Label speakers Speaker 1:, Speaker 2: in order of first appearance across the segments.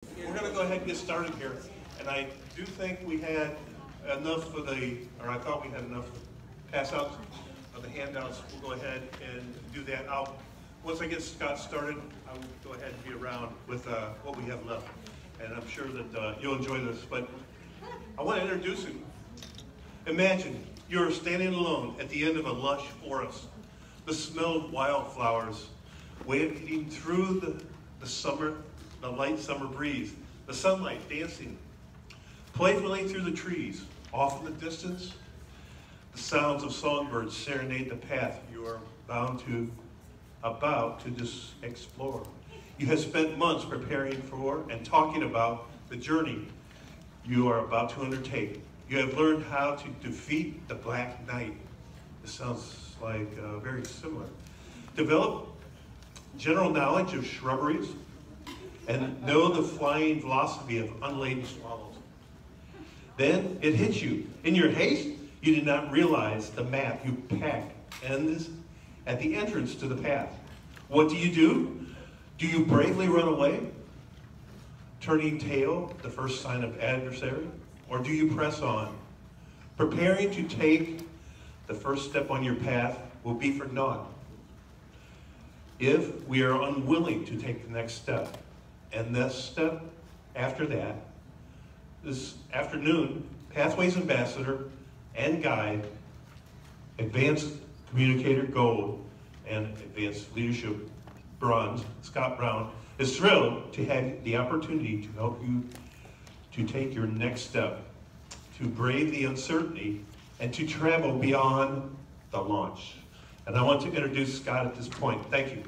Speaker 1: We're going to go ahead and get started here. And I do think we had enough for I thought we had enough pass outs of the handouts. We'll go ahead and do that. Once I get Scott started, I will go ahead and be around with what we have left. And I'm sure that you'll enjoy this. But I want to introduce you. Imagine you're standing alone at the end of a lush forest. The smell of wildflowers wafting through the light summer breeze, the sunlight dancing playfully through the trees. Off in the distance, the sounds of songbirds serenade the path you are about to just explore. You have spent months preparing for and talking about the journey you are about to undertake. You have learned how to defeat the Black Knight. This sounds like very similar. Develop general knowledge of shrubberies and know the flying philosophy of unladen swallows. Then it hits you. In your haste, you did not realize the map you packed ends at the entrance to the path. What do? Do you bravely run away, turning tail, the first sign of adversary? Or do you press on? Preparing to take the first step on your path will be for naught if we are unwilling to take the next step. And this step after that, this afternoon, Pathways Ambassador and Guide, Advanced Communicator Gold, and Advanced Leadership Bronze, Scott Brown, is thrilled to have the opportunity to help you to take your next step, to brave the uncertainty, and to travel beyond the launch. And I want to introduce Scott at this point. Thank you.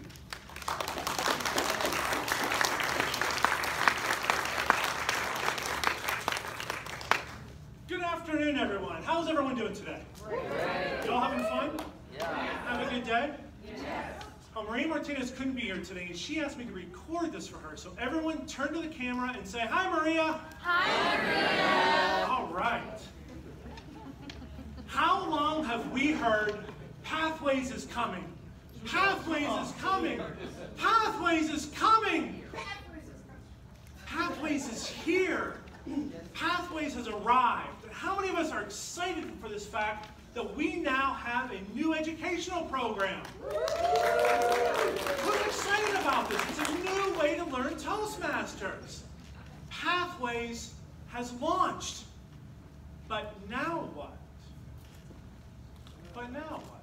Speaker 2: Good afternoon, everyone. How's everyone doing today? Great. You all having fun? Yeah. Have a good day? Yes. Maria Martinez couldn't be here today, and she asked me to record this for her. So everyone turn to the camera and say, "Hi, Maria." Hi, Maria. All right. How long have we heard Pathways is coming? Pathways is coming. Pathways is coming. Pathways is here. Pathways has arrived. And how many of us are excited for this fact that we now have a new educational program? Who's excited about this? It's a new way to learn Toastmasters. Pathways has launched. But now what? But now what?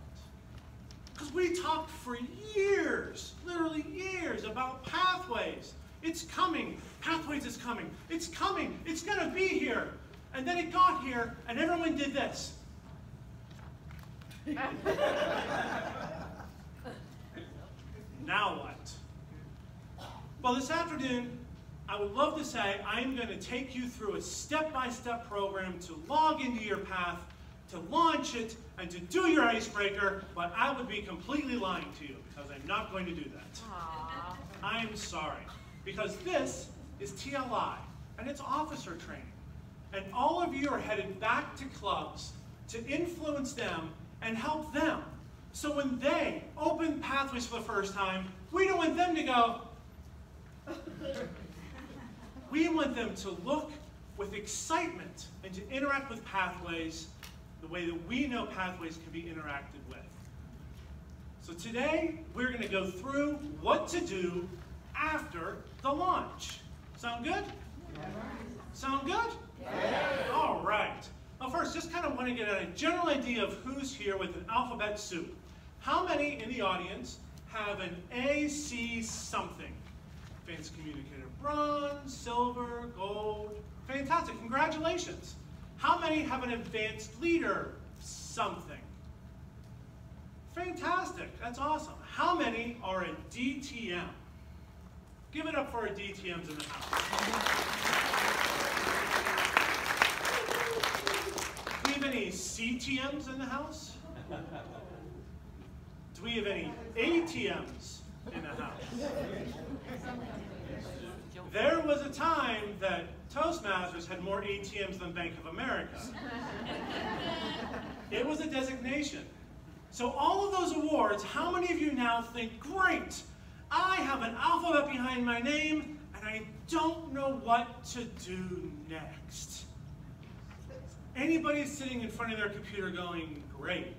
Speaker 2: Because we talked for years, literally years, about Pathways. It's coming. Pathways is coming. It's coming. It's going to be here. And then it got here, and everyone did this. Now what? Well, this afternoon, I would love to say I'm going to take you through a step-by-step program to log into your path, to launch it, and to do your icebreaker, but I would be completely lying to you because I'm not going to do that. Aww. I'm sorry, because this is TLI, and it's officer training. And all of you are headed back to clubs to influence them and help them. So when they open Pathways for the first time, we don't want them to go. We want them to look with excitement and to interact with Pathways the way that we know Pathways can be interacted with. So today, we're going to go through what to do after the launch. Sound good? Yeah. Sound good? Yeah. All right. Well, first, just kind of want to get a general idea of who's here with an alphabet soup. How many in the audience have an AC something? Advanced Communicator Bronze, Silver, Gold. Fantastic. Congratulations. How many have an Advanced Leader something? Fantastic. That's awesome. How many are a DTM? Give it up for our DTMs in the house. Do we have any CTMs in the house? Do we have any ATMs in the house? There was a time that Toastmasters had more ATMs than Bank of America. It was a designation. So all of those awards, how many of you now think, great, I have an alphabet behind my name, and I don't know what to do next. Anybody sitting in front of their computer going, great.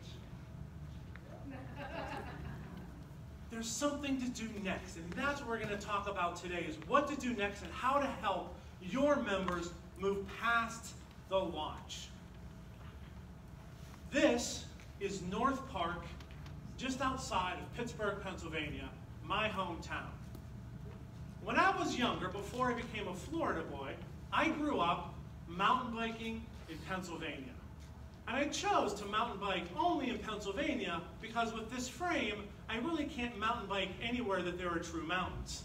Speaker 2: There's something to do next, and that's what we're going to talk about today, is what to do next and how to help your members move past the launch. This is North Park, just outside of Pittsburgh, Pennsylvania, my hometown. When I was younger, before I became a Florida boy, I grew up mountain biking in Pennsylvania. And I chose to mountain bike only in Pennsylvania because with this frame, I really can't mountain bike anywhere that there are true mountains.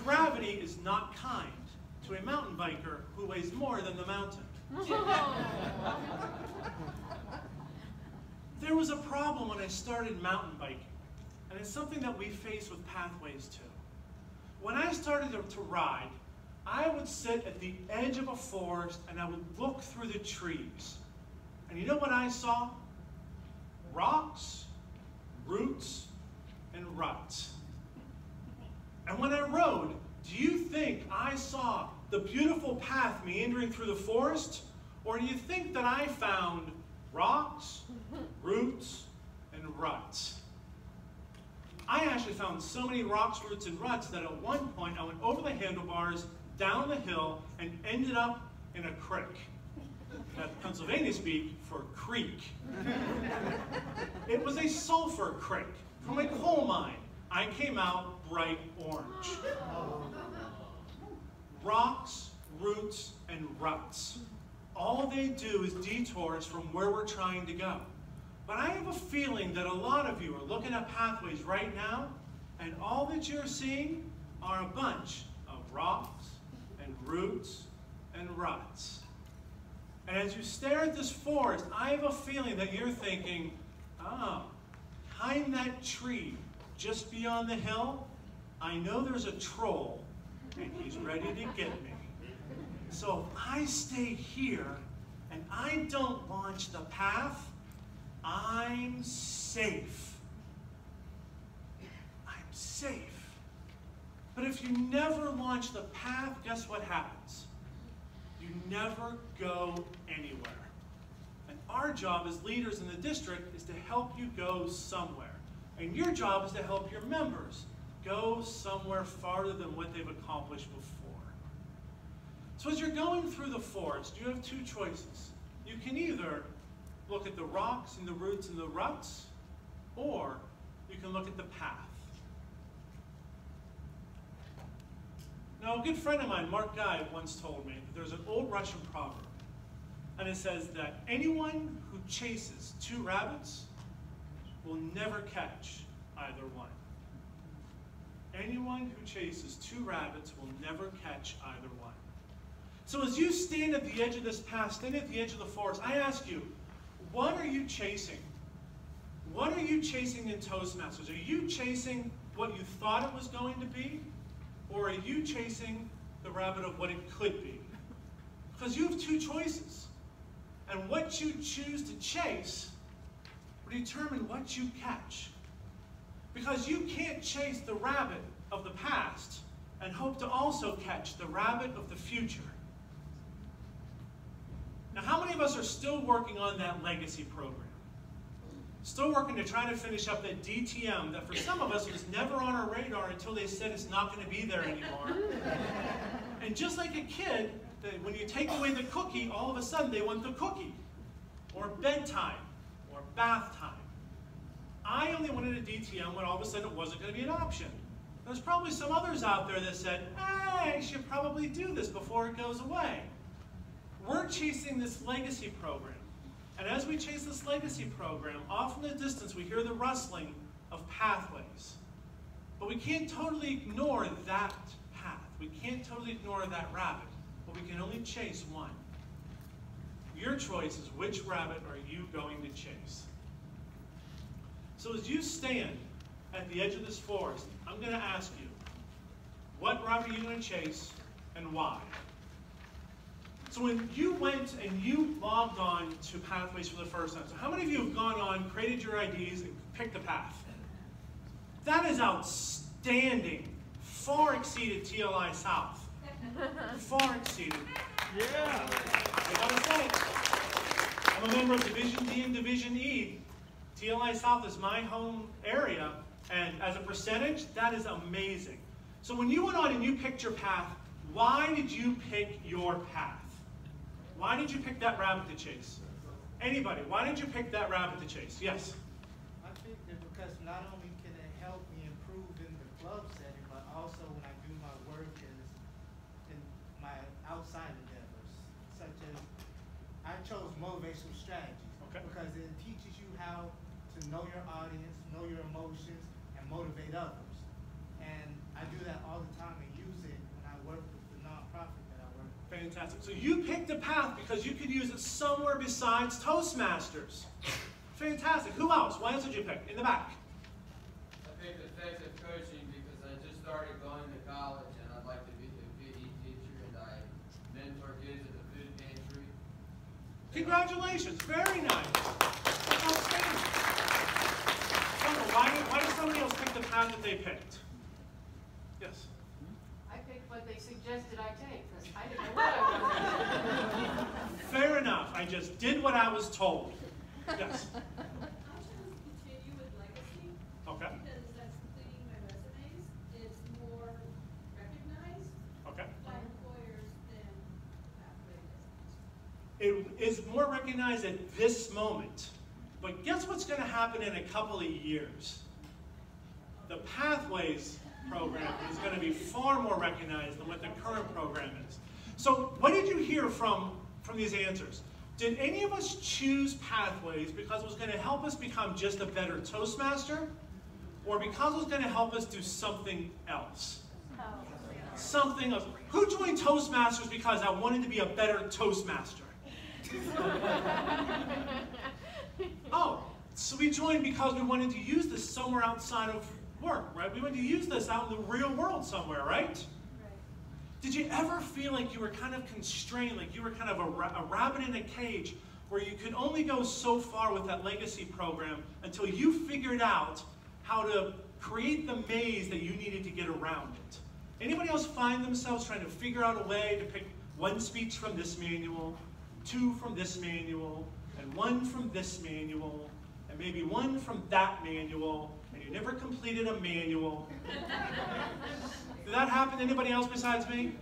Speaker 2: Gravity is not kind to a mountain biker who weighs more than the mountain. There was a problem when I started mountain biking, and it's something that we face with Pathways too. When I started to ride, I would sit at the edge of a forest and I would look through the trees. And you know what I saw? Rocks, roots, and ruts. And when I rode, do you think I saw the beautiful path meandering through the forest? Or do you think that I found rocks, roots, and ruts? I actually found so many rocks, roots, and ruts that at one point I went over the handlebars, down the hill, and ended up in a creek. That's Pennsylvania speak for creek. It was a sulfur creek from a coal mine. I came out bright orange. Rocks, roots, and ruts. All they do is detours from where we're trying to go. But I have a feeling that a lot of you are looking at Pathways right now, and all that you're seeing are a bunch of rocks and roots and ruts. And as you stare at this forest, I have a feeling that you're thinking, oh, behind that tree, just beyond the hill, I know there's a troll, and he's ready to get me. So if I stay here, and I don't launch the path, I'm safe. I'm safe. But if you never launch the path, guess what happens? You never go anywhere. And our job as leaders in the district is to help you go somewhere. And your job is to help your members go somewhere farther than what they've accomplished before. So as you're going through the forest, you have two choices. You can either look at the rocks and the roots and the ruts, or you can look at the path. Now, a good friend of mine, Mark Guy, once told me that there's an old Russian proverb, and it says that anyone who chases two rabbits will never catch either one. Anyone who chases two rabbits will never catch either one. So as you stand at the edge of this path, stand at the edge of the forest, I ask you, what are you chasing? What are you chasing in Toastmasters? Are you chasing what you thought it was going to be? Or are you chasing the rabbit of what it could be? Because you have two choices. And what you choose to chase will determine what you catch. Because you can't chase the rabbit of the past and hope to also catch the rabbit of the future. Now, how many of us are still working on that legacy program? Still working to try to finish up that DTM that for some of us was never on our radar until they said it's not going to be there anymore. And just like a kid, when you take away the cookie, all of a sudden they want the cookie, or bedtime, or bath time. I only wanted a DTM when all of a sudden it wasn't going to be an option. There's probably some others out there that said, hey, I should probably do this before it goes away. We're chasing this legacy program. And as we chase this legacy program, off in the distance we hear the rustling of pathways. But we can't totally ignore that path. We can't totally ignore that rabbit. But we can only chase one. Your choice is which rabbit are you going to chase. So as you stand at the edge of this forest, I'm going to ask you, what rabbit are you going to chase and why? So when you went and you logged on to Pathways for the first time, so how many of you have gone on, created your IDs, and picked a path? That is outstanding, far exceeded TLI South. Far exceeded.
Speaker 3: Yeah.
Speaker 2: I gotta say, I'm a member of Division D and Division E. TLI South is my home area, and as a percentage, that is amazing. So when you went on and you picked your path, why did you pick your path? Why did you pick that rabbit to chase? Anybody, why did you pick that rabbit to chase? Yes?
Speaker 4: I picked it because not only can it help me improve in the club setting, but also when I do my work in my outside endeavors, such as I chose motivational strategies because it teaches you how to know your audience, know your emotions, and motivate others. And I do that all the time and use it when I work with the nonprofit that I work with.
Speaker 2: Fantastic. So you picked a path because you could use it somewhere besides Toastmasters. Fantastic. Who else? What else did you pick? In the back.
Speaker 5: I picked effective coaching because I just started going to college and I'd like to be a PE teacher and I mentor kids at the food pantry.
Speaker 2: Congratulations. Very nice. That's outstanding. Why did somebody else pick the path that they picked? Yes.
Speaker 6: I picked what they suggested I take because I didn't know what I wanted.
Speaker 2: Fair enough. I just did what I was told. Yes.
Speaker 7: I chose to continue with legacy.
Speaker 2: Okay.
Speaker 7: Because that's completing my resumes. It's more recognized
Speaker 2: Okay.
Speaker 7: by employers than pathway business.
Speaker 2: It is more recognized at this moment. But guess what's going to happen in a couple of years? The Pathways program is going to be far more recognized than what the current program is. So what did you hear from these answers? Did any of us choose Pathways because it was going to help us become just a better Toastmaster? Or because it was going to help us do something else? Something else. Who joined Toastmasters because I wanted to be a better Toastmaster? Oh, so we joined because we wanted to use this somewhere outside of work, right? We wanted to use this out in the real world somewhere, right? Did you ever feel like you were kind of constrained, like you were kind of a rabbit in a cage, where you could only go so far with that legacy program until you figured out how to create the maze that you needed to get around it? Anybody else find themselves trying to figure out a way to pick one speech from this manual, two from this manual, and one from this manual, and maybe one from that manual, and you never completed a manual? Did that happen to anybody else besides me?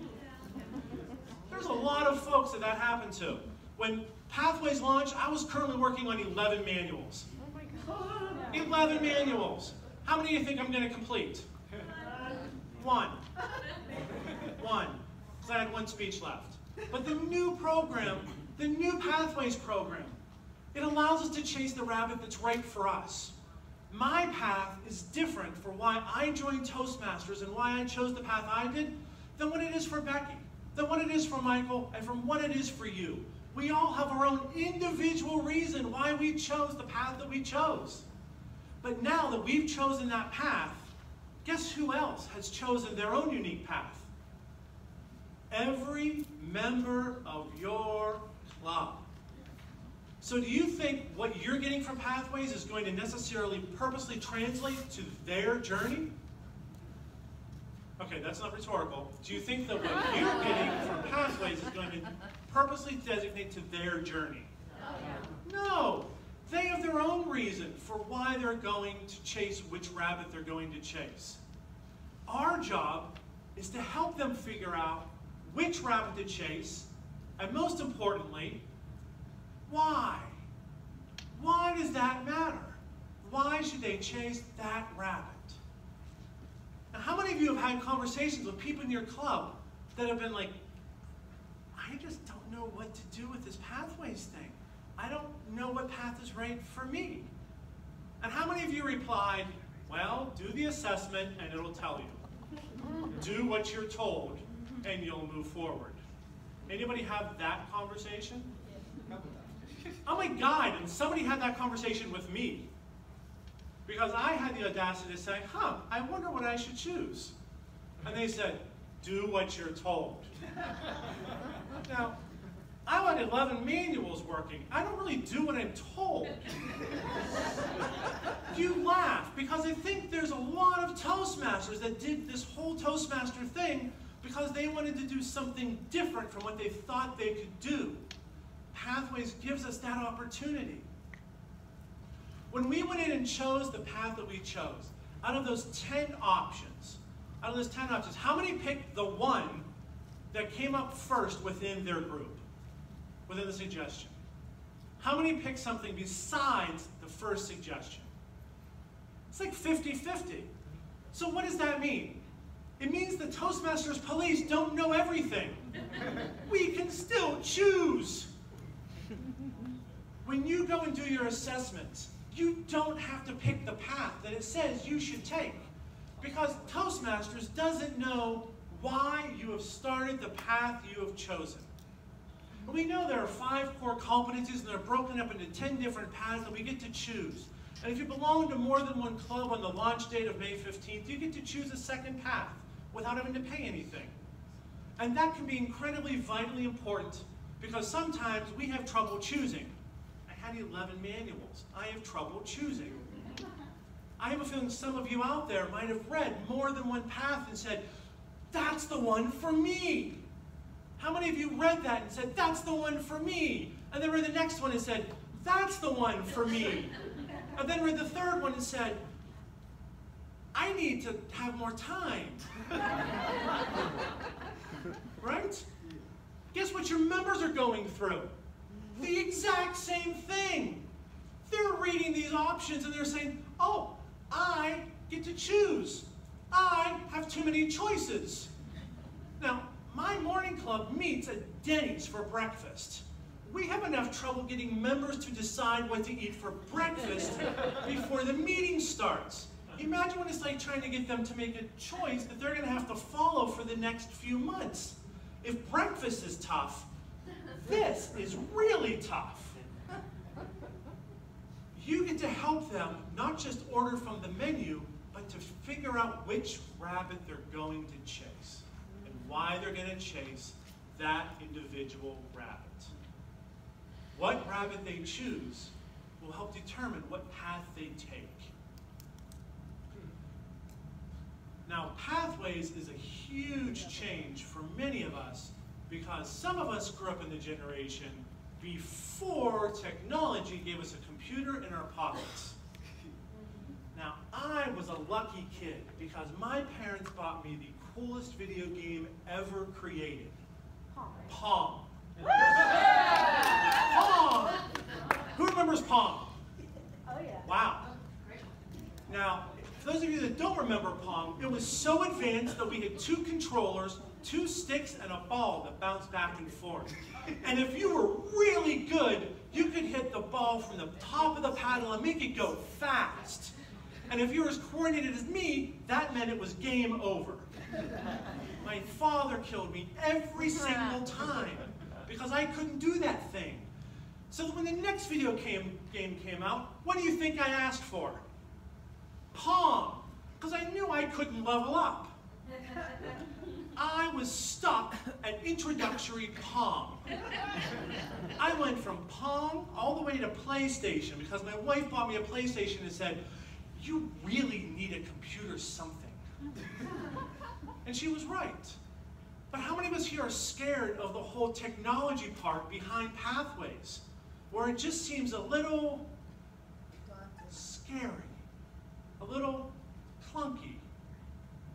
Speaker 2: There's a lot of folks that happened to. When Pathways launched, I was currently working on 11 manuals.
Speaker 6: Oh my God.
Speaker 2: 11 manuals. How many do you think I'm going to complete? One. One. Because I had one speech left. But the new program, the new Pathways program, it allows us to chase the rabbit that's right for us. My path is different for why I joined Toastmasters and why I chose the path I did than what it is for Becky, than what it is for Michael, and from what it is for you. We all have our own individual reason why we chose the path that we chose. But now that we've chosen that path, guess who else has chosen their own unique path? Every member of your club. So do you think what you're getting from Pathways is going to necessarily purposely translate to their journey? Okay, that's not rhetorical. Do you think that what you're getting from Pathways is going to purposely designate to their journey? No. They have their own reason for why they're going to chase which rabbit they're going to chase. Our job is to help them figure out which rabbit to chase, and most importantly, why? Why does that matter? Why should they chase that rabbit? Now, how many of you have had conversations with people in your club that have been like, I just don't know what to do with this Pathways thing. I don't know what path is right for me. And how many of you replied, well, do the assessment and it'll tell you. Do what you're told and you'll move forward. Anybody have that conversation? I'm a guide, and somebody had that conversation with me because I had the audacity to say, I wonder what I should choose. And they said, do what you're told. Now, I want 11 manuals working. I don't really do what I'm told. You laugh because I think there's a lot of Toastmasters that did this whole Toastmaster thing because they wanted to do something different from what they thought they could do. Pathways gives us that opportunity. When we went in and chose the path that we chose, out of those 10 options, how many picked the one that came up first within their group, within the suggestion? How many picked something besides the first suggestion? It's like 50-50. So what does that mean? It means the Toastmasters police don't know everything. We can still choose. When you go and do your assessment, you don't have to pick the path that it says you should take, because Toastmasters doesn't know why you have started the path you have chosen. And we know there are 5 core competencies and they're broken up into 10 different paths that we get to choose. And if you belong to more than one club on the launch date of May 15th, you get to choose a second path without having to pay anything. And that can be incredibly, vitally important, because sometimes we have trouble choosing. I had 11 manuals. I have trouble choosing. I have a feeling some of you out there might have read more than one path and said, that's the one for me. How many of you read that and said, that's the one for me? And then read the next one and said, that's the one for me. And then read the third one and said, I need to have more time. Right? Guess what your members are going through? The exact same thing. They're reading these options and they're saying, oh, I get to choose. I have too many choices. Now, my morning club meets at Denny's for breakfast. We have enough trouble getting members to decide what to eat for breakfast before the meeting starts. Imagine what it's like trying to get them to make a choice that they're going to have to follow for the next few months. If breakfast is tough, this is really tough. You get to help them not just order from the menu, but to figure out which rabbit they're going to chase and why they're going to chase that individual rabbit. What rabbit they choose will help determine what path they take. Now, pathways is a huge change for many of us, because some of us grew up in the generation before technology gave us a computer in our pockets. Now, I was a lucky kid because my parents bought me the coolest video game ever created. Pong. Pong! Who remembers Pong?
Speaker 7: Oh, yeah.
Speaker 2: Wow. Now, for those of you that don't remember Pong, it was so advanced that we had 2 controllers, 2 sticks, and a ball that bounced back and forth. And if you were really good, you could hit the ball from the top of the paddle and make it go fast. And if you were as coordinated as me, that meant it was game over. My father killed me every single time because I couldn't do that thing. So when the next video game came out, what do you think I asked for? Pong, because I knew I couldn't level up. I was stuck at introductory Pong. I went from Pong all the way to PlayStation because my wife bought me a PlayStation and said, you really need a computer something. And she was right. But how many of us here are scared of the whole technology part behind pathways, where it just seems a little scary, a little clunky,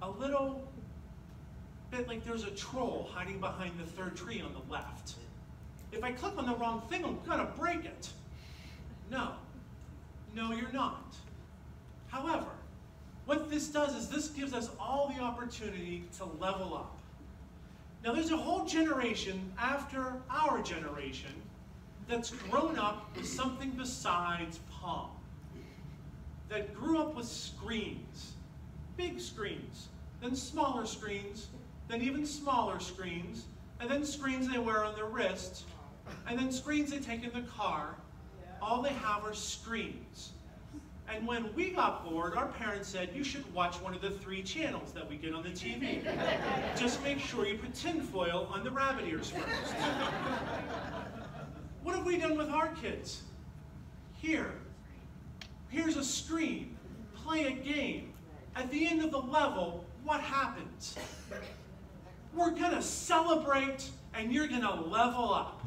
Speaker 2: a little bit like there's a troll hiding behind the 3rd tree on the left. If I click on the wrong thing, I'm gonna break it. No, you're not. However, what this does is this gives us all the opportunity to level up. Now there's a whole generation after our generation that's grown up with something besides Pong, that grew up with screens, big screens, then smaller screens, then even smaller screens, and then screens they wear on their wrist, and then screens they take in the car. All they have are screens. And when we got bored, our parents said, you should watch one of the 3 channels that we get on the TV. Just make sure you put tinfoil on the rabbit ears first. What have we done with our kids? Here's a screen. Play a game. At the end of the level, what happens? We're gonna celebrate and you're gonna level up.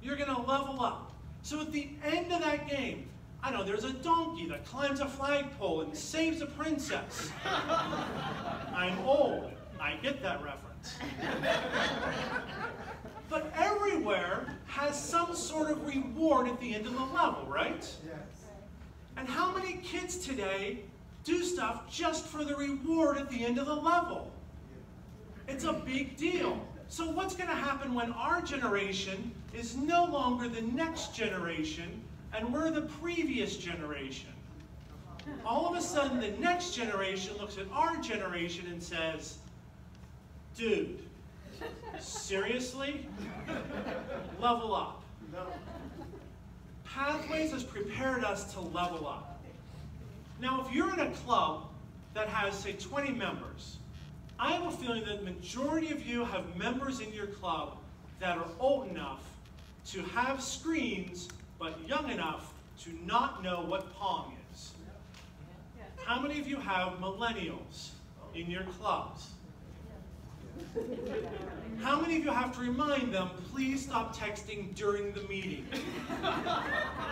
Speaker 2: You're gonna level up. So at the end of that game, I know there's a donkey that climbs a flagpole and saves a princess. I'm old, I get that reference. But everywhere has some sort of reward at the end of the level, right?
Speaker 4: Yes.
Speaker 2: And how many kids today do stuff just for the reward at the end of the level? It's a big deal. So what's going to happen when our generation is no longer the next generation and we're the previous generation? All of a sudden, the next generation looks at our generation and says, dude, seriously? Level up. Pathways has prepared us to level up. Now, if you're in a club that has, say, 20 members, I have a feeling that the majority of you have members in your club that are old enough to have screens, but young enough to not know what Pong is. How many of you have millennials in your clubs? How many of you have to remind them, please stop texting during the meeting?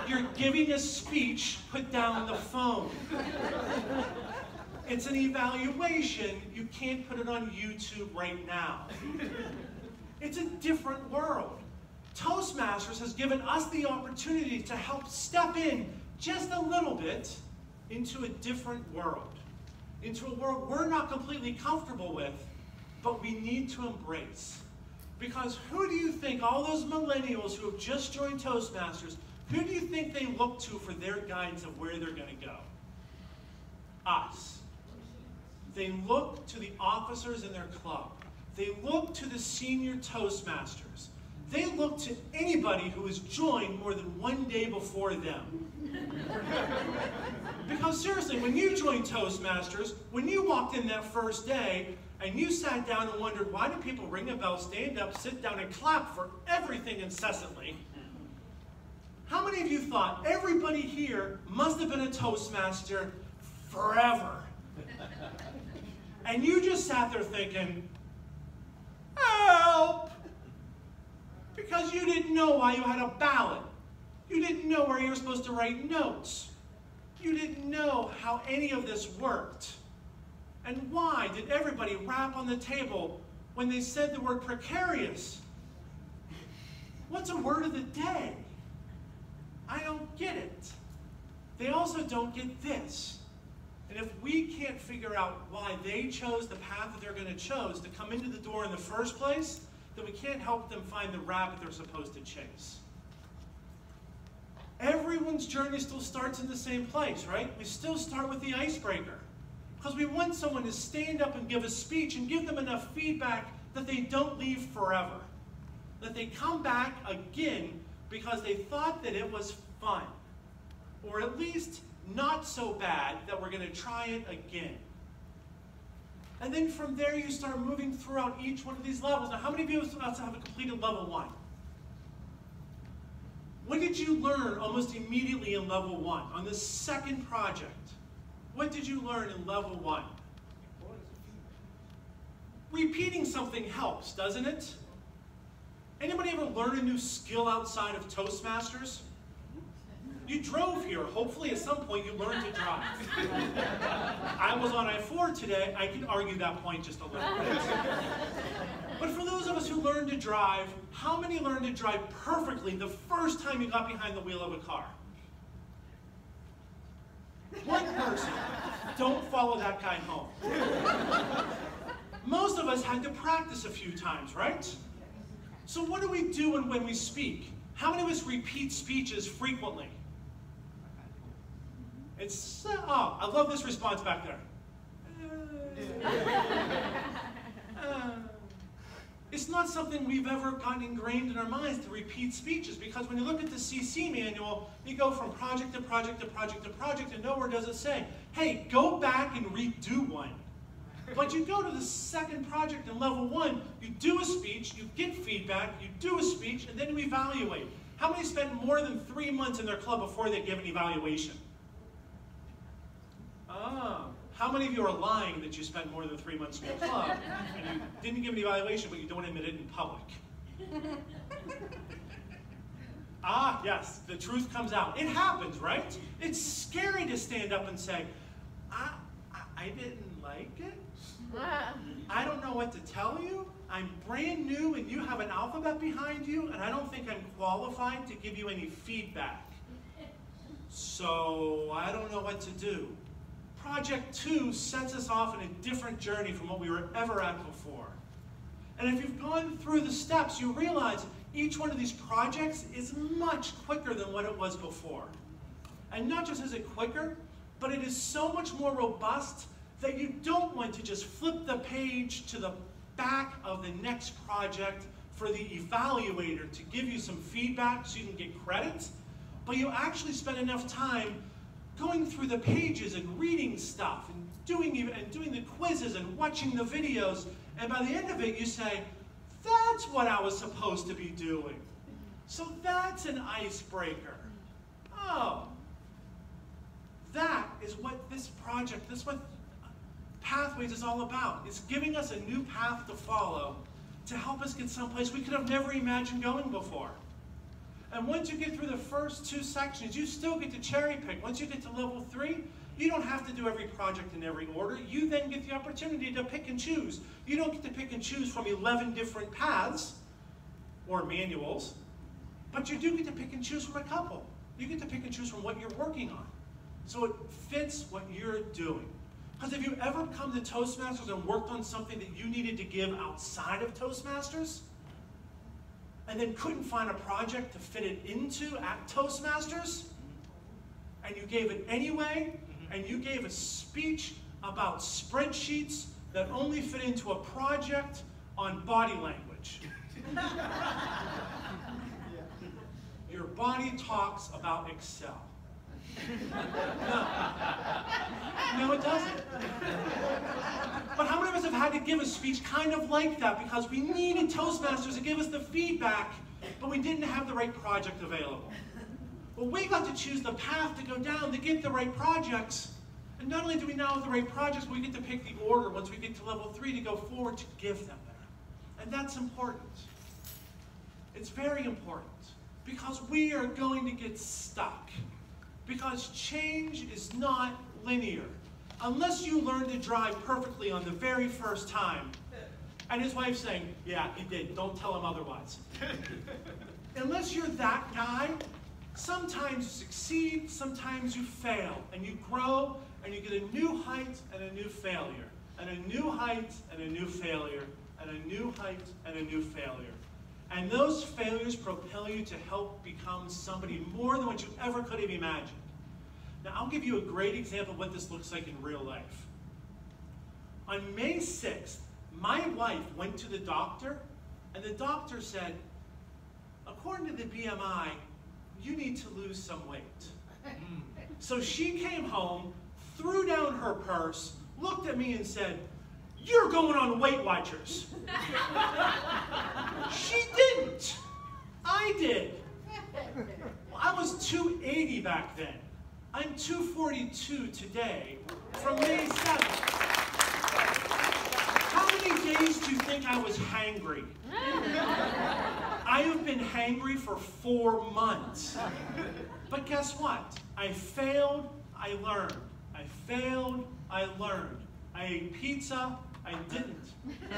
Speaker 2: You're giving a speech, put down the phone. It's an evaluation, you can't put it on YouTube right now. It's a different world. Toastmasters has given us the opportunity to help step in just a little bit into a different world. Into a world we're not completely comfortable with, but we need to embrace. Because who do you think, all those millennials who have just joined Toastmasters, who do you think they look to for their guidance of where they're going to go? Us. They look to the officers in their club. They look to the senior Toastmasters. They look to anybody who has joined more than one day before them. Because seriously, when you joined Toastmasters, when you walked in that first day, and you sat down and wondered, why do people ring a bell, stand up, sit down, and clap for everything incessantly? How many of you thought everybody here must have been a Toastmaster forever? And you just sat there thinking, help! Because you didn't know why you had a ballot. You didn't know where you were supposed to write notes. You didn't know how any of this worked. And why did everybody rap on the table when they said the word precarious? What's a word of the day? I don't get it. They also don't get this. And if we can't figure out why they chose the path that they're going to choose to come into the door in the first place, then we can't help them find the rabbit they're supposed to chase. Everyone's journey still starts in the same place, right? We still start with the icebreaker. Because we want someone to stand up and give a speech and give them enough feedback that they don't leave forever. That they come back again because they thought that it was fun. Or at least not so bad that we're going to try it again. And then from there you start moving throughout each one of these levels. Now how many of you have completed level 1? What did you learn almost immediately in level 1 on the second project? What did you learn in level 1? Repeating something helps, doesn't it? Anybody ever learn a new skill outside of Toastmasters? You drove here. Hopefully at some point you learned to drive. I was on I-4 today. I can argue that point just a little bit. But for those of us who learned to drive, how many learned to drive perfectly the first time you got behind the wheel of a car? One person. Don't follow that guy home. Most of us had to practice a few times, right? So what do we do when we speak? How many of us repeat speeches frequently? It's, oh, I love this response back there. It's not something we've ever gotten ingrained in our minds to repeat speeches, because when you look at the CC manual, you go from project to project to project to project, and nowhere does it say, hey, go back and redo one. But you go to the second project in level 1, you do a speech, you get feedback, you do a speech, and then you evaluate. How many spend more than 3 months in their club before they give an evaluation? How many of you are lying that you spent more than 3 months in your club and you didn't give an evaluation, but you don't admit it in public? Yes, the truth comes out. It happens, right? It's scary to stand up and say, I didn't like it. I don't know what to tell you. I'm brand new and you have an alphabet behind you, and I don't think I'm qualified to give you any feedback. So I don't know what to do. Project 2 sets us off in a different journey from what we were ever at before. And if you've gone through the steps, you realize each one of these projects is much quicker than what it was before. And not just is it quicker, but it is so much more robust that you don't want to just flip the page to the back of the next project for the evaluator to give you some feedback so you can get credit, but you actually spend enough time going through the pages and reading stuff and doing the quizzes and watching the videos, and by the end of it you say, that's what I was supposed to be doing. So that's an icebreaker. Oh, that is what this project, that's what Pathways is all about. It's giving us a new path to follow to help us get someplace we could have never imagined going before. And once you get through the first 2 sections, you still get to cherry pick. Once you get to level 3, you don't have to do every project in every order. You then get the opportunity to pick and choose. You don't get to pick and choose from 11 different paths or manuals, but you do get to pick and choose from a couple. You get to pick and choose from what you're working on. So it fits what you're doing. Because have you ever come to Toastmasters and worked on something that you needed to give outside of Toastmasters, and then couldn't find a project to fit it into at Toastmasters, and you gave it anyway, and you gave a speech about spreadsheets that only fit into a project on body language? Your body talks about Excel. No, it doesn't. But how many of us have had to give a speech kind of like that because we needed Toastmasters to give us the feedback, but we didn't have the right project available? Well, we got to choose the path to go down to get the right projects. And not only do we now have the right projects, but we get to pick the order once we get to level 3 to go forward to give them there. And that's important. It's very important because we are going to get stuck. Because change is not linear. Unless you learn to drive perfectly on the very first time. And his wife's saying, yeah, he did, don't tell him otherwise. Unless you're that guy, sometimes you succeed, sometimes you fail. And you grow, and you get a new height and a new failure. And a new height and a new failure. And a new height and a new failure. And those failures propel you to help become somebody more than what you ever could have imagined. Now, I'll give you a great example of what this looks like in real life. On May 6th, my wife went to the doctor, and the doctor said, according to the BMI, you need to lose some weight. So she came home, threw down her purse, looked at me and said, you're going on Weight Watchers. She didn't. I did. Well, I was 280 back then. I'm 242 today from May 7th. How many days do you think I was hangry? I have been hangry for 4 months. But guess what? I failed, I learned. I failed, I learned. I ate pizza, I didn't.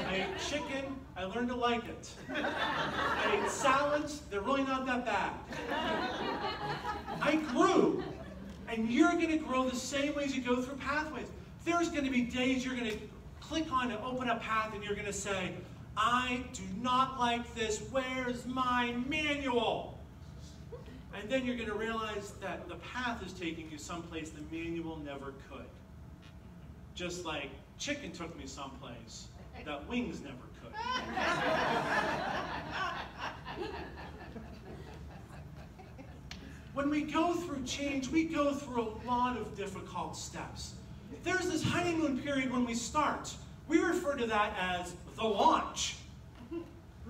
Speaker 2: I ate chicken, I learned to like it. I ate salads, they're really not that bad. I grew, and you're going to grow the same way as you go through pathways. There's going to be days you're going to click on and open a path and you're going to say, I do not like this, where's my manual? And then you're going to realize that the path is taking you someplace the manual never could. Just like chicken took me someplace that wings never could. When we go through change, we go through a lot of difficult steps. There's this honeymoon period when we start. We refer to that as the launch.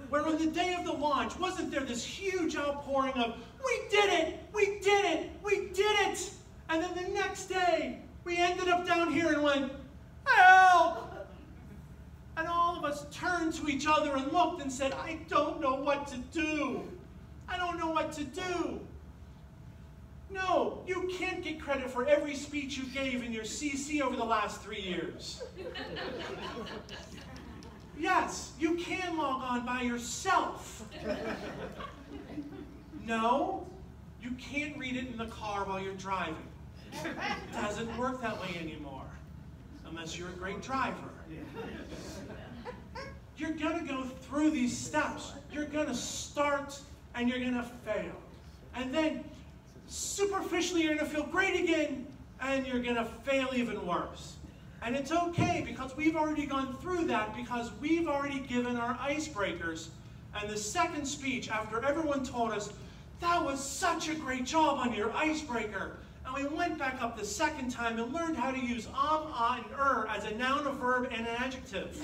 Speaker 2: Where on the day of the launch, wasn't there this huge outpouring of, we did it, we did it, we did it. And then the next day, we ended up down here and went, help. And all of us turned to each other and looked and said, I don't know what to do. I don't know what to do. No, you can't get credit for every speech you gave in your CC over the last 3 years. Yes, you can log on by yourself. No, you can't read it in the car while you're driving. It doesn't work that way anymore, unless you're a great driver. You're going to go through these steps. You're going to start and you're going to fail. And then superficially you're going to feel great again and you're going to fail even worse. And it's okay because we've already gone through that because we've already given our icebreakers. And the second speech, after everyone told us, that was such a great job on your icebreaker. And we went back up the second time and learned how to use and as a noun, a verb, and an adjective.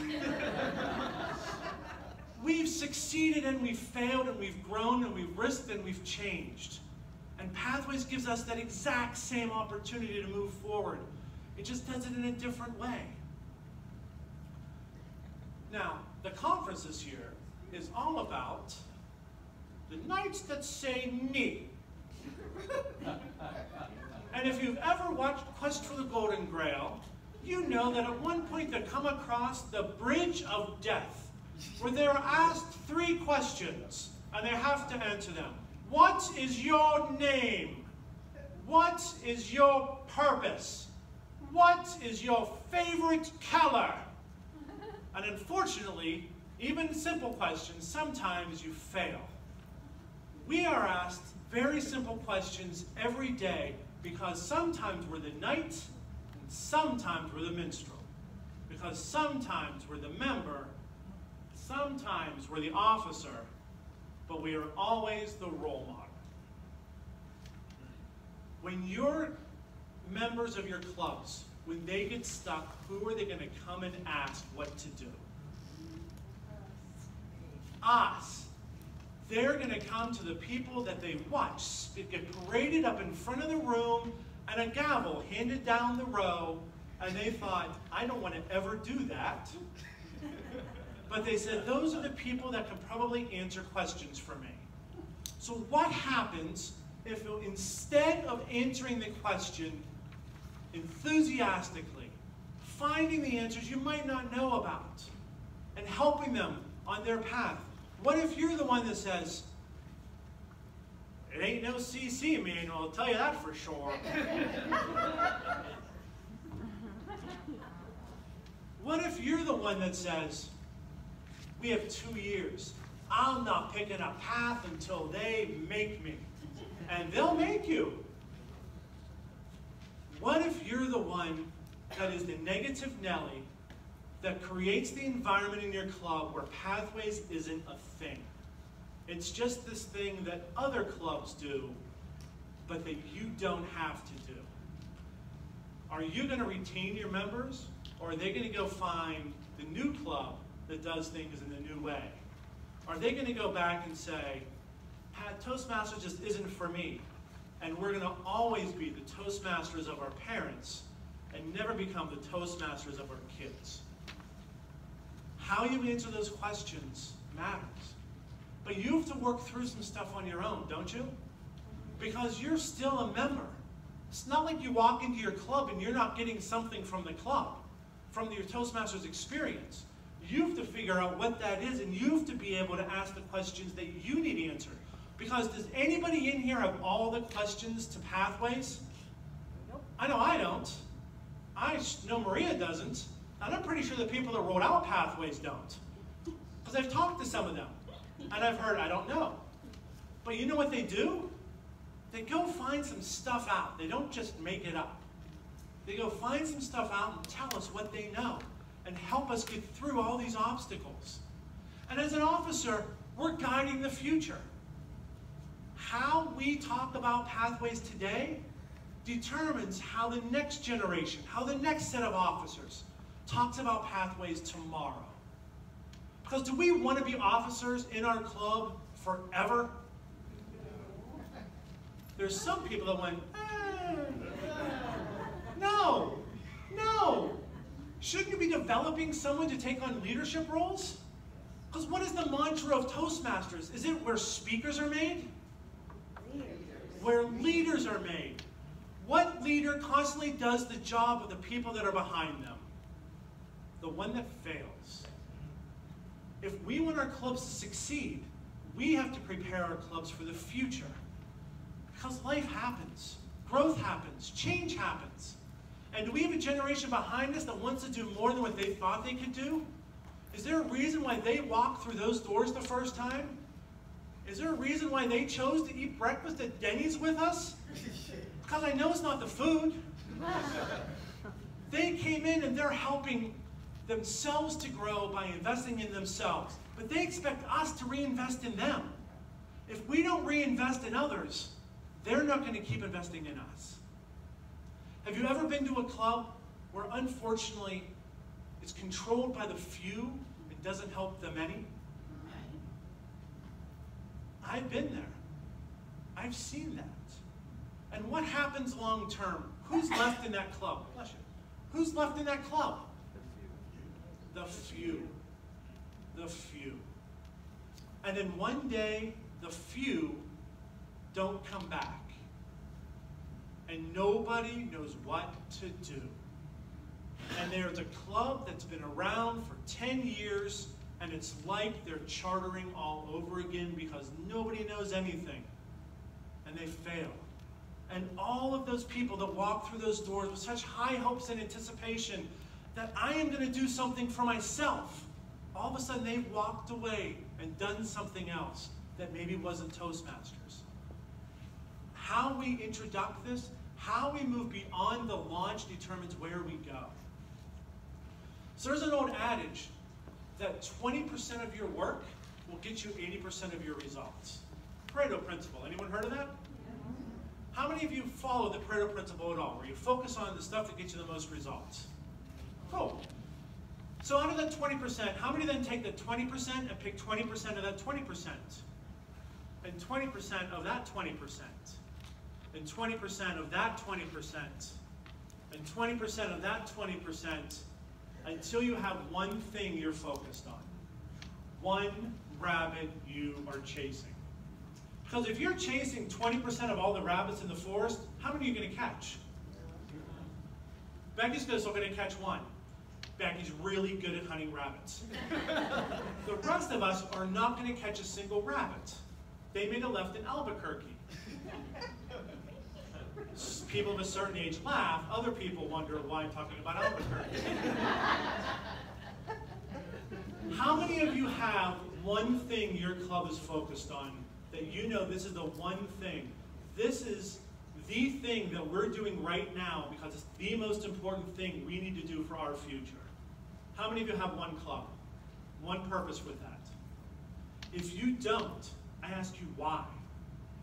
Speaker 2: We've succeeded and we've failed and we've grown and we've risked and we've changed. And Pathways gives us that exact same opportunity to move forward. It just does it in a different way. Now, the conference this year is all about the nights that say me. And if you've ever watched Quest for the Golden Grail, you know that at one point they come across the Bridge of Death, where they're asked 3 questions, and they have to answer them. What is your name? What is your purpose? What is your favorite color? And unfortunately, even simple questions, sometimes you fail. We are asked very simple questions every day because sometimes we're the knight and sometimes we're the minstrel. Because sometimes we're the member, sometimes we're the officer, but we are always the role model. When you're members of your clubs, when they get stuck, who are they going to come and ask what to do? Us. They're going to come to the people that they watch get paraded up in front of the room and a gavel handed down the row, and they thought, I don't want to ever do that. But they said, those are the people that can probably answer questions for me. So what happens if instead of answering the question enthusiastically, finding the answers you might not know about, and helping them on their path, what if you're the one that says, it ain't no CC manual, I'll tell you that for sure. What if you're the one that says, we have 2 years. I'm not picking a path until they make me. And they'll make you. What if you're the one that is the negative Nelly that creates the environment in your club where Pathways isn't a thing? It's just this thing that other clubs do, but that you don't have to do. Are you going to retain your members, or are they going to go find the new club that does things in the new way? Are they going to go back and say, Pat, Toastmasters just isn't for me, and we're going to always be the Toastmasters of our parents and never become the Toastmasters of our kids? How you answer those questions matters. But you have to work through some stuff on your own, don't you? Because you're still a member. It's not like you walk into your club and you're not getting something from the club, from your Toastmasters experience. You have to figure out what that is, and you have to be able to ask the questions that you need answered. Because does anybody in here have all the questions to Pathways? Nope. I know I don't. I know Maria doesn't. And I'm pretty sure the people that wrote out Pathways don't. Because I've talked to some of them. And I've heard, I don't know. But you know what they do? They go find some stuff out. They don't just make it up. They go find some stuff out and tell us what they know and help us get through all these obstacles. And as an officer, we're guiding the future. How we talk about pathways today determines how the next generation, how the next set of officers talks about pathways tomorrow. Because do we want to be officers in our club forever? There's some people that went, no, no. Shouldn't you be developing someone to take on leadership roles? Because what is the mantra of Toastmasters? Is it where speakers are made? Where leaders are made. What leader constantly does the job of the people that are behind them? The one that fails. If we want our clubs to succeed, we have to prepare our clubs for the future. Because life happens, growth happens, change happens. And do we have a generation behind us that wants to do more than what they thought they could do? Is there a reason why they walked through those doors the first time? Is there a reason why they chose to eat breakfast at Denny's with us? Because I know it's not the food. They came in and they're helping themselves to grow by investing in themselves. But they expect us to reinvest in them. If we don't reinvest in others, they're not going to keep investing in us. Have you ever been to a club where unfortunately it's controlled by the few and doesn't help the many? I've been there. I've seen that. And what happens long term? Who's left in that club? Bless you. Who's left in that club? The few. The few. And then one day, the few don't come back. And nobody knows what to do. And there's a club that's been around for 10 years, and it's like they're chartering all over again because nobody knows anything. And they fail. And all of those people that walk through those doors with such high hopes and anticipation that I am going to do something for myself, all of a sudden they've walked away and done something else that maybe wasn't Toastmasters. How we introduce this, how we move beyond the launch determines where we go. So there's an old adage that 20% of your work will get you 80% of your results. Pareto principle. Anyone heard of that? How many of you follow the Pareto principle at all, where you focus on the stuff that gets you the most results? Cool. So out of that 20%, how many then take the 20% and pick 20% of that 20%? And 20% of that 20%? And 20% of that 20%? And 20% of that 20%? Until you have one thing you're focused on. One rabbit you are chasing. Because if you're chasing 20% of all the rabbits in the forest, how many are you going to catch? Becky's going to catch one. Becky's really good at hunting rabbits. The rest of us are not going to catch a single rabbit. They made a left in Albuquerque. People of a certain age laugh. Other people wonder why I'm talking about Albuquerque. How many of you have one thing your club is focused on that you know this is the one thing? This is the thing that we're doing right now because it's the most important thing we need to do for our future. How many of you have one club? One purpose with that? If you don't, I ask you why.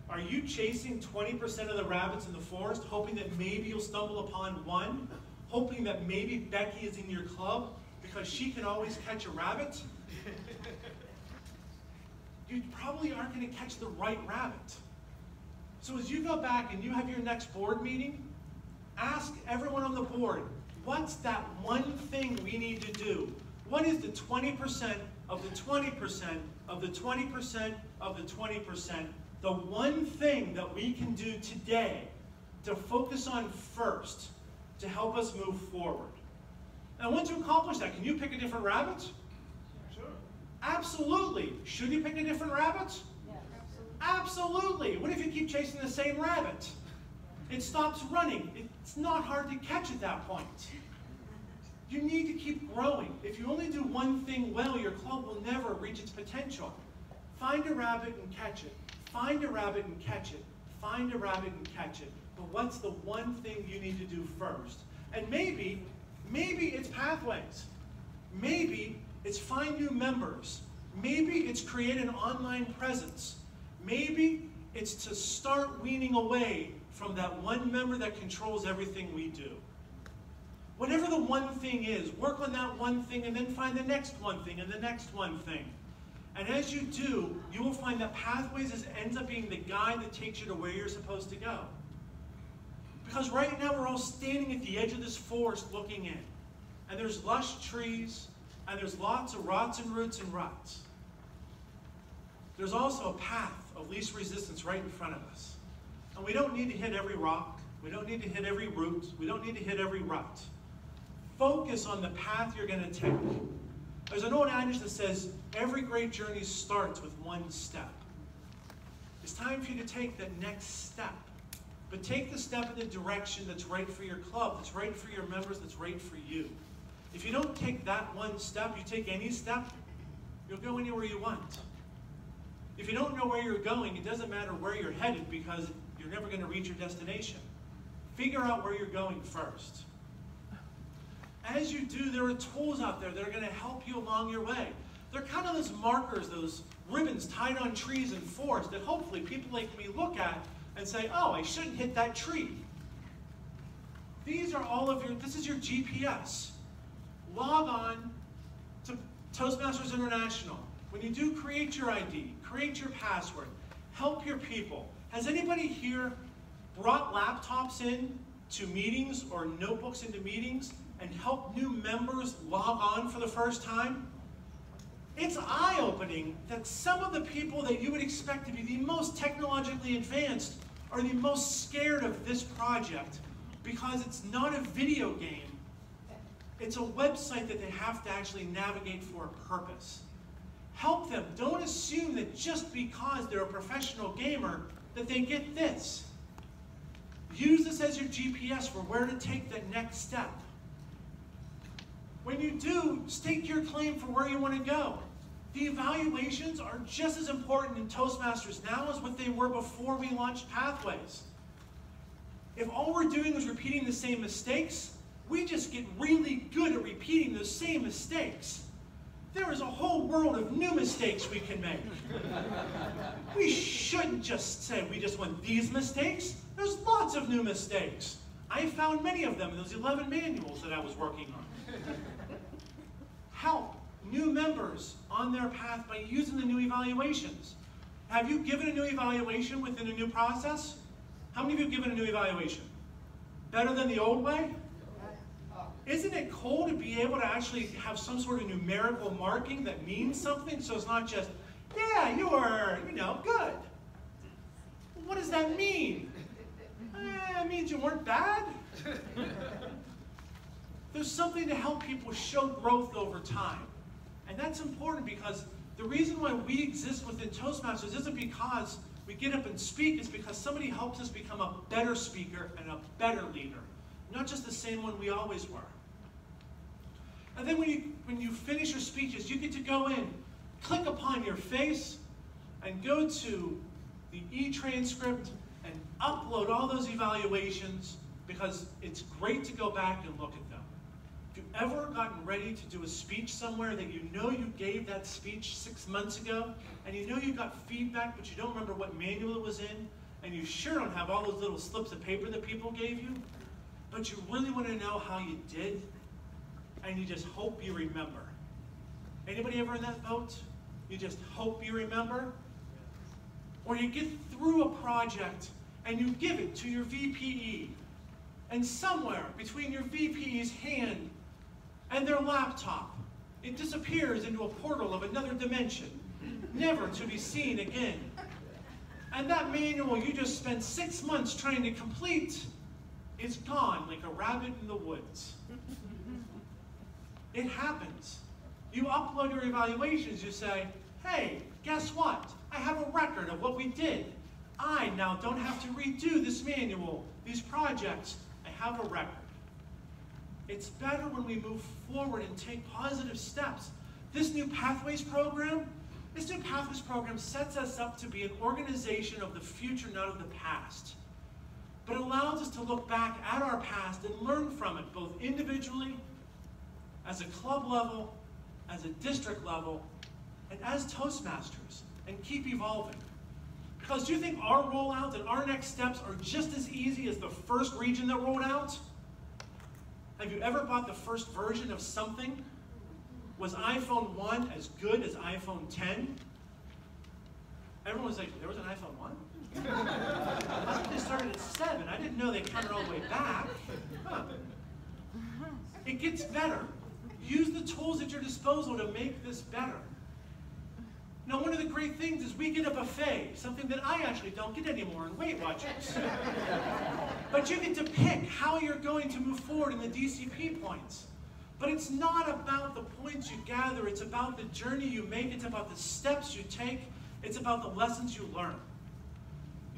Speaker 2: Are you chasing 20% of the rabbits in the forest, hoping that maybe you'll stumble upon one? Hoping that maybe Becky is in your club because she can always catch a rabbit? You probably aren't going to catch the right rabbit. So as you go back and you have your next board meeting, ask everyone on the board, what's that one thing we need to do? What is the 20% of the 20% of the 20% of the 20%? The one thing that we can do today to focus on first to help us move forward. And once you accomplish that, can you pick a different rabbit? Sure. Absolutely. Should you pick a different rabbit? Yeah, absolutely. What if you keep chasing the same rabbit? It stops running. It's not hard to catch at that point. You need to keep growing. If you only do one thing well, your club will never reach its potential. Find a rabbit and catch it. Find a rabbit and catch it. Find a rabbit and catch it. But what's the one thing you need to do first? And maybe it's pathways. Maybe it's find new members. Maybe it's create an online presence. Maybe it's to start weaning away from that one member that controls everything we do. Whatever the one thing is, work on that one thing and then find the next one thing and the next one thing. And as you do, you will find that Pathways ends up being the guide that takes you to where you're supposed to go. Because right now we're all standing at the edge of this forest looking in. And there's lush trees, and there's lots of rots and roots and ruts. There's also a path of least resistance right in front of us. And we don't need to hit every rock. We don't need to hit every root. We don't need to hit every rut. Focus on the path you're going to take. There's an old adage that says, every great journey starts with one step. It's time for you to take that next step. But take the step in the direction that's right for your club, that's right for your members, that's right for you. If you don't take that one step, you take any step, you'll go anywhere you want. If you don't know where you're going, it doesn't matter where you're headed because you're never going to reach your destination. Figure out where you're going first. As you do, there are tools out there that are going to help you along your way. They're kind of those markers, those ribbons tied on trees and forests that hopefully people like me look at and say, oh, I shouldn't hit that tree. These are all of this is your GPS. Log on to Toastmasters International. When you do, create your ID, create your password, help your people. Has anybody here brought laptops in to meetings or notebooks into meetings and helped new members log on for the first time? It's eye-opening that some of the people that you would expect to be the most technologically advanced are the most scared of this project because it's not a video game. It's a website that they have to actually navigate for a purpose. Help them. Don't assume that just because they're a professional gamer that they get this. Use this as your GPS for where to take the next step. When you do, stake your claim for where you want to go. The evaluations are just as important in Toastmasters now as what they were before we launched Pathways. If all we're doing is repeating the same mistakes, we just get really good at repeating those same mistakes. There is a whole world of new mistakes we can make. We shouldn't just say we just want these mistakes. There's lots of new mistakes. I found many of them in those 11 manuals that I was working on. Help new members on their path by using the new evaluations. Have you given a new evaluation within a new process? How many of you have given a new evaluation? Better than the old way? Isn't it cool to be able to actually have some sort of numerical marking that means something? So it's not just, yeah, you were, good. What does that mean? It means you weren't bad. There's something to help people show growth over time. And that's important because the reason why we exist within Toastmasters isn't because we get up and speak, it's because somebody helps us become a better speaker and a better leader. Not just the same one we always were. And then when you finish your speeches, you get to go in, click upon your face, and go to the e-transcript and upload all those evaluations because it's great to go back and look at them. If you've ever gotten ready to do a speech somewhere that you know you gave that speech 6 months ago, and you know you got feedback, but you don't remember what manual it was in, and you sure don't have all those little slips of paper that people gave you, but you really want to know how you did, and you just hope you remember. Anybody ever in that boat? You just hope you remember? Or you get through a project and you give it to your VPE, and somewhere between your VPE's hand and their laptop, it disappears into a portal of another dimension, never to be seen again. And that manual you just spent 6 months trying to complete is gone like a rabbit in the woods. It happens. You upload your evaluations, you say, hey, guess what? I have a record of what we did. I now don't have to redo this manual, these projects. I have a record. It's better when we move forward and take positive steps. This new Pathways program sets us up to be an organization of the future, not of the past. But it allows us to look back at our past and learn from it, both individually, as a club level, as a district level, and as Toastmasters and keep evolving. Because do you think our rollout and our next steps are just as easy as the first region that rolled out? Have you ever bought the first version of something? Was iPhone 1 as good as iPhone 10? Everyone was like, there was an iPhone 1? I thought they started at 7. I didn't know they counted all the way back. Huh. It gets better. Use the tools at your disposal to make this better. Now, one of the great things is we get a buffet, something that I actually don't get anymore in Weight Watchers. But you get to pick how you're going to move forward in the DCP points. But it's not about the points you gather, it's about the journey you make, it's about the steps you take, it's about the lessons you learn.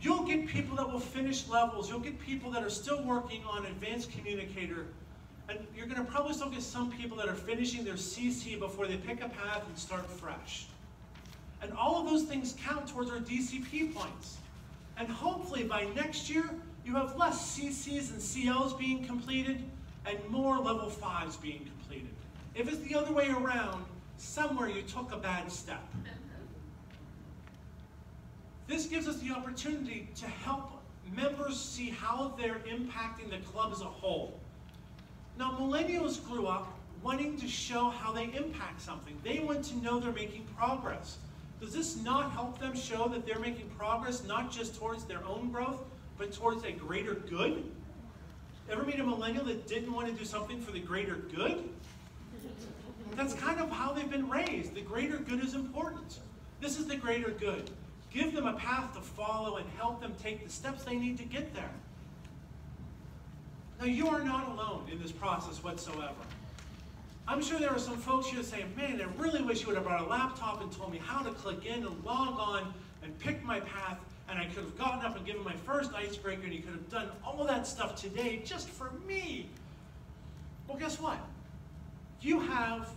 Speaker 2: You'll get people that will finish levels, you'll get people that are still working on advanced communicator, and you're going to probably still get some people that are finishing their CC before they pick a path and start fresh. And all of those things count towards our DCP points. And hopefully by next year, you have less CCs and CLs being completed and more level 5s being completed. If it's the other way around, somewhere you took a bad step. This gives us the opportunity to help members see how they're impacting the club as a whole. Now, millennials grew up wanting to show how they impact something. They want to know they're making progress. Does this not help them show that they're making progress not just towards their own growth, but towards a greater good? Ever meet a millennial that didn't want to do something for the greater good? That's kind of how they've been raised. The greater good is important. This is the greater good. Give them a path to follow and help them take the steps they need to get there. Now, you are not alone in this process whatsoever. I'm sure there are some folks here saying, man, I really wish you would have brought a laptop and told me how to click in and log on and pick my path, and I could have gotten up and given my first icebreaker, and you could have done all that stuff today just for me. Well, guess what? You have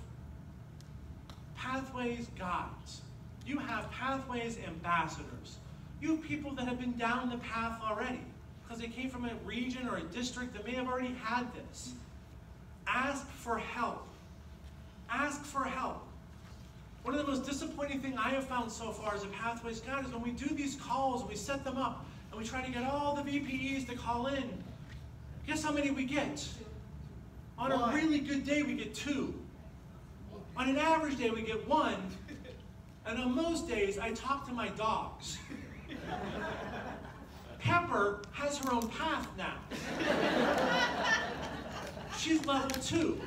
Speaker 2: Pathways guides. You have Pathways ambassadors. You have people that have been down the path already because they came from a region or a district that may have already had this. Ask for help. Ask for help. One of the most disappointing things I have found so far as a Pathways guide is when we do these calls, we set them up, and we try to get all the VPEs to call in. Guess how many we get? On a really good day, we get 2. On an average day, we get 1. And on most days, I talk to my dogs. Pepper has her own path now. She's level 2.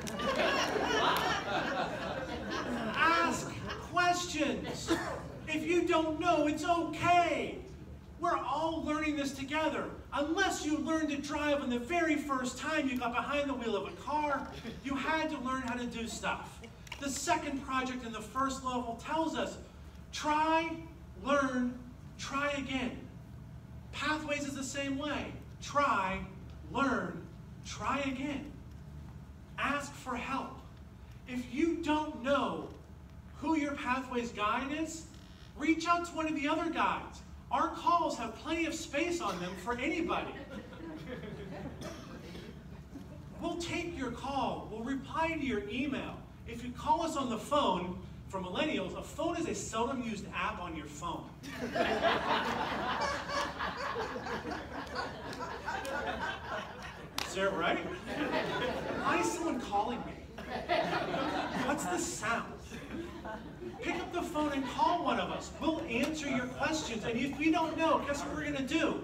Speaker 2: Ask questions. If you don't know, it's okay. We're all learning this together. Unless you learned to drive on the very first time you got behind the wheel of a car, you had to learn how to do stuff. The second project in the first level tells us, try, learn, try again. Pathways is the same way. Try, learn, try again. Ask for help. If you don't know who your Pathways guide is, reach out to one of the other guides. Our calls have plenty of space on them for anybody. We'll take your call. We'll reply to your email. If you call us on the phone, for millennials, a phone is a seldom used app on your phone. Is that right? Why is someone calling me? What's the sound? Pick up the phone and call one of us. We'll answer your questions. And if we don't know, guess what we're going to do?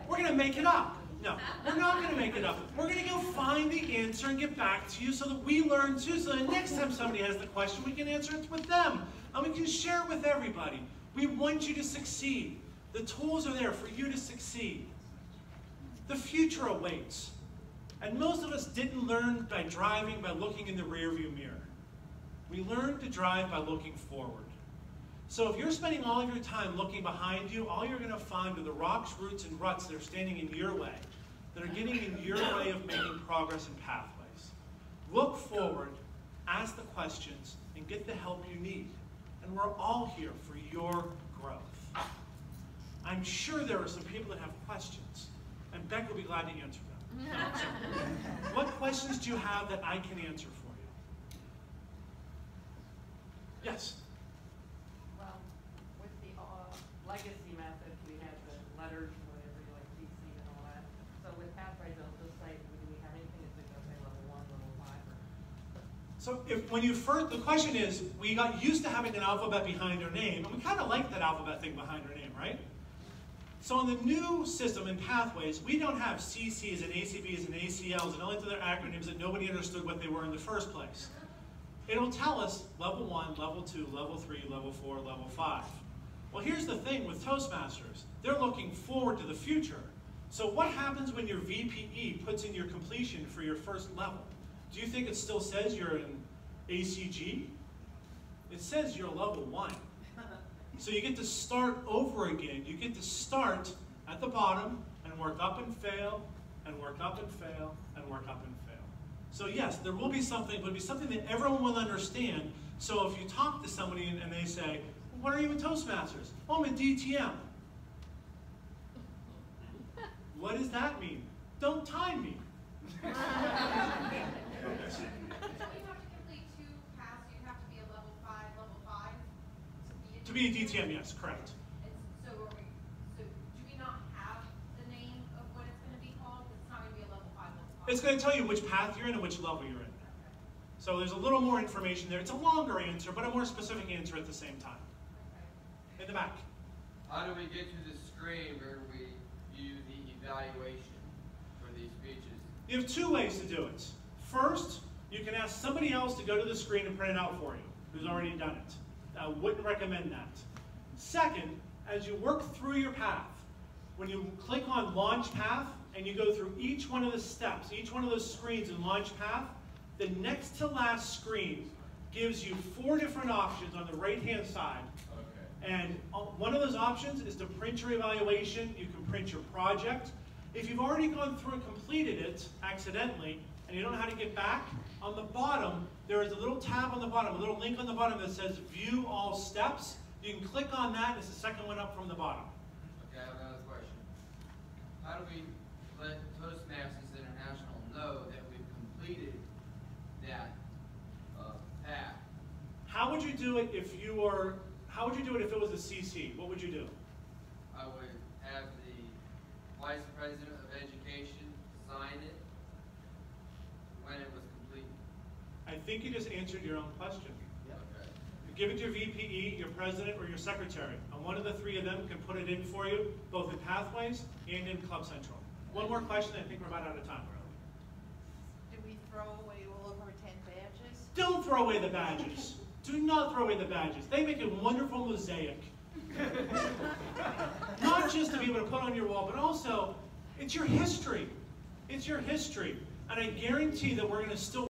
Speaker 2: We're going to make it up. No, we're not going to make it up. We're going to go find the answer and get back to you so that we learn too. So the next time somebody has the question, we can answer it with them. And we can share it with everybody. We want you to succeed. The tools are there for you to succeed. The future awaits. And most of us didn't learn by driving by looking in the rearview mirror. We learned to drive by looking forward. So if you're spending all of your time looking behind you, all you're going to find are the rocks, roots, and ruts that are standing in your way, that are getting in your way of making progress in Pathways. Look forward, ask the questions, and get the help you need. And we're all here for your growth. I'm sure there are some people that have questions, and Beck will be glad to answer them. What questions do you have that I can answer for you? Yes? So the question is, we got used to having an alphabet behind our name, and we kind of like that alphabet thing behind our name, right? So in the new system in Pathways, we don't have CCs and ACBs and ACLs and all these other acronyms that nobody understood what they were in the first place. It'll tell us level 1, level 2, level 3, level 4, level 5. Well, here's the thing with Toastmasters. They're looking forward to the future. So what happens when your VPE puts in your completion for your first level? Do you think it still says you're an ACG? It says you're level 1. So you get to start over again. You get to start at the bottom and work up and fail, and work up and fail, and work up and fail. So yes, there will be something, but it'll be something that everyone will understand. So if you talk to somebody and they say, what are you in Toastmasters? Oh, I'm in DTM. What does that mean? Don't time me.
Speaker 7: So you have to complete 2 paths, you have to be a level 5
Speaker 2: To be a DTM, yes, correct.
Speaker 7: So do we not have the name of what it's going to be called? It's not going to be a level 5.
Speaker 2: It's going to tell you which path you're in and which level you're in. So there's a little more information there. It's a longer answer, but a more specific answer at the same time. In the back.
Speaker 5: How do we get to the screen where we view the evaluation for these speeches?
Speaker 2: You have 2 ways to do it. First, you can ask somebody else to go to the screen and print it out for you, who's already done it. I wouldn't recommend that. Second, as you work through your path, when you click on Launch Path and you go through each one of the steps, each one of those screens in Launch Path, the next to last screen gives you 4 different options on the right-hand side.
Speaker 5: Okay.
Speaker 2: And one of those options is to print your evaluation. You can print your project. If you've already gone through and completed it accidentally, and you don't know how to get back, on the bottom, there is a little tab on the bottom, a little link on the bottom that says View All Steps. You can click on that, and it's the second one up from the bottom.
Speaker 5: Okay, I have another question. How do we let Toastmasters International know that we've completed that path?
Speaker 2: How would you do it if you were, how would you do it if it was a CC? What would you do?
Speaker 5: I would have the Vice President of Education sign it when it was complete.
Speaker 2: I think you just answered your own question.
Speaker 5: Okay.
Speaker 2: You give it to your VPE, your president, or your secretary. And one of the 3 of them can put it in for you, both in Pathways and in Club Central. One more question, I think we're about out of time.
Speaker 3: Do we throw away all of our 10 badges?
Speaker 2: Don't throw away the badges. Do not throw away the badges. They make a wonderful mosaic. Not just to be able to put on your wall, but also, it's your history. It's your history. And I guarantee that we're going to still